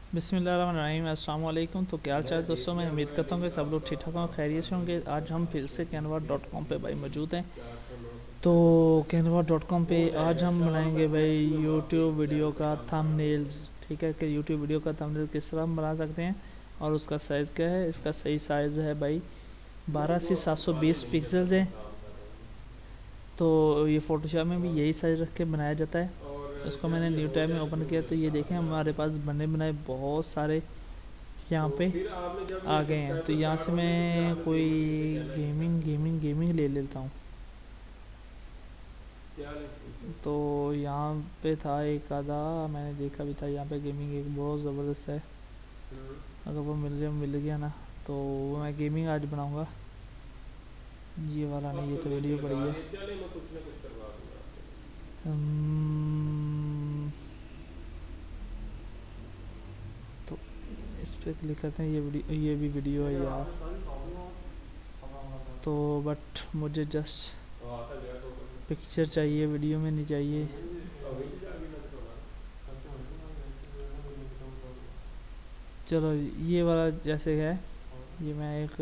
बिस्मिल्लाहिर्रहमानिर्रहीम। अस्सलाम वालेकुम। तो क्या हाल चाल दोस्तों, मैं उम्मीद करता हूँ कि सब लोग ठीक ठाक हों, खैरियत से होंगे। आज हम फिर से canva.com पे भाई मौजूद हैं। तो canva.com पे आज हम बनाएंगे भाई यूट्यूब वीडियो का थंबनेल्स। ठीक है कि यूट्यूब वीडियो का थंबनेल किस तरह हम बना सकते हैं और उसका साइज़ क्या है। इसका सही साइज़ है भाई 12 से 720 पिक्सल्स है। तो ये फ़ोटोशॉप में भी यही साइज़ रख के बनाया जाता है। इसको मैंने न्यू टैब में ओपन किया तो ये देखें हमारे पास बने बनाए बहुत सारे यहाँ पे आ गए हैं। तो यहाँ से मैं कोई गेमिंग ले लेता हूँ। तो यहाँ पे था एक आधा, मैंने देखा भी था यहाँ पे गेमिंग एक बहुत ज़बरदस्त है। अगर वो मिल गया ना तो मैं गेमिंग आज बनाऊँगा। ये वाला नहीं, ये तो वीडियो पड़ी है। तो इस पर क्लिक करते हैं। ये भी वीडियो है यार। तो बट मुझे जस्ट पिक्चर चाहिए, वीडियो में नहीं चाहिए। चलो ये वाला जैसे है, ये मैं एक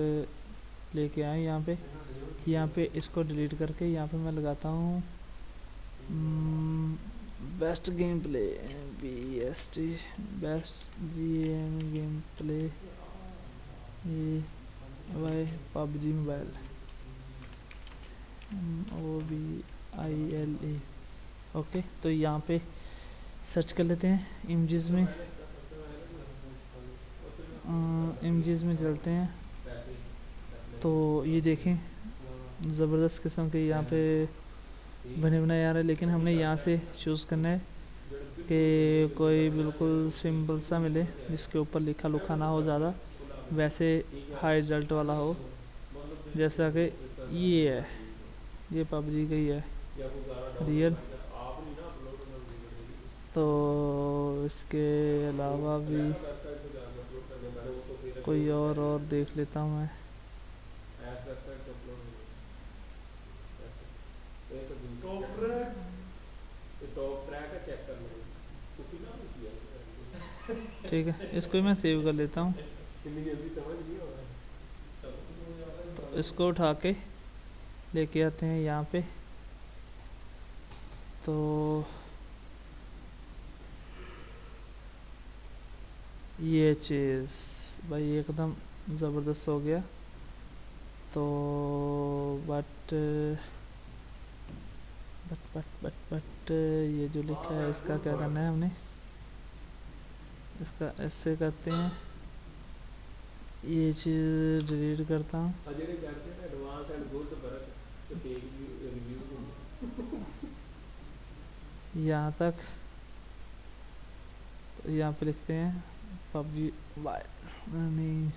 लेके आया यहाँ पे इसको डिलीट करके यहाँ पे मैं लगाता हूँ best game play, BEST best game play ये वाई PUBG मोबाइल OBILE। ओके, तो यहाँ पे सर्च कर लेते हैं इमेजेस में चलते हैं। तो ये देखें ज़बरदस्त किस्म के यहाँ पे बने बनाए आ रहे हैं, लेकिन हमने यहाँ से चूज़ करना है कि कोई बिल्कुल सिंपल सा मिले जिसके ऊपर लिखा लुखा ना हो ज़्यादा, वैसे हाई रिजल्ट वाला हो। जैसा कि ये है, ये PUBG का ही है रियल। तो इसके अलावा भी कोई और देख लेता हूँ मैं। ठीक है, इसको मैं सेव कर लेता हूँ। तो इसको उठा के लेके आते हैं यहाँ पे। तो ये चीज़ भाई एकदम ज़बरदस्त हो गया। तो बट ये जो लिखा है इसका क्या करना है हमने, इसका ऐसे करते हैं। ये चीज़ डिलीट करता हूँ। यहाँ तक। तो यहाँ पे लिखते हैं PUBG नहीं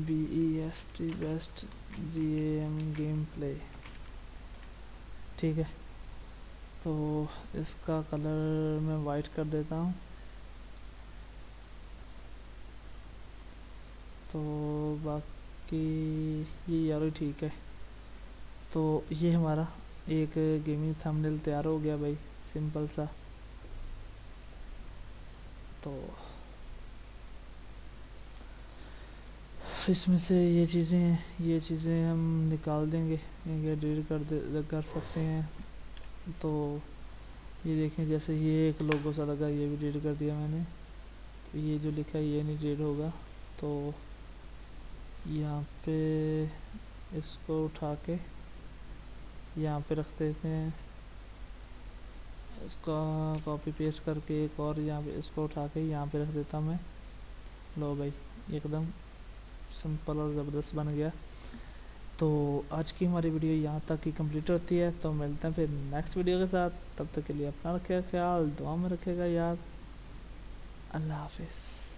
BEST बेस्ट गेम प्ले। ठीक है, तो इसका कलर मैं वाइट कर देता हूँ। तो बाकी ये यारो ठीक है। तो ये हमारा एक गेमिंग थंबनेल तैयार हो गया भाई, सिंपल सा। तो इसमें से ये चीज़ें हम निकाल देंगे या डिलीट कर सकते हैं। तो ये देखें, जैसे ये एक लोगो सा लगा, ये भी डिलीट कर दिया मैंने। तो ये जो लिखा है ये नहीं डिलीट होगा। तो यहाँ पे इसको उठा के यहाँ पे रख देते हैं, इसका कॉपी पेस्ट करके एक और यहाँ पे इसको उठा के यहाँ पे रख देता मैं। लो भाई, एकदम सिंपल और ज़बरदस्त बन गया। तो आज की हमारी वीडियो यहाँ तक ही कंप्लीट होती है। तो मिलते हैं फिर नेक्स्ट वीडियो के साथ। तब तक के लिए अपना रखिएगा ख्याल, दुआ में रखिएगा याद। अल्लाह हाफिज़।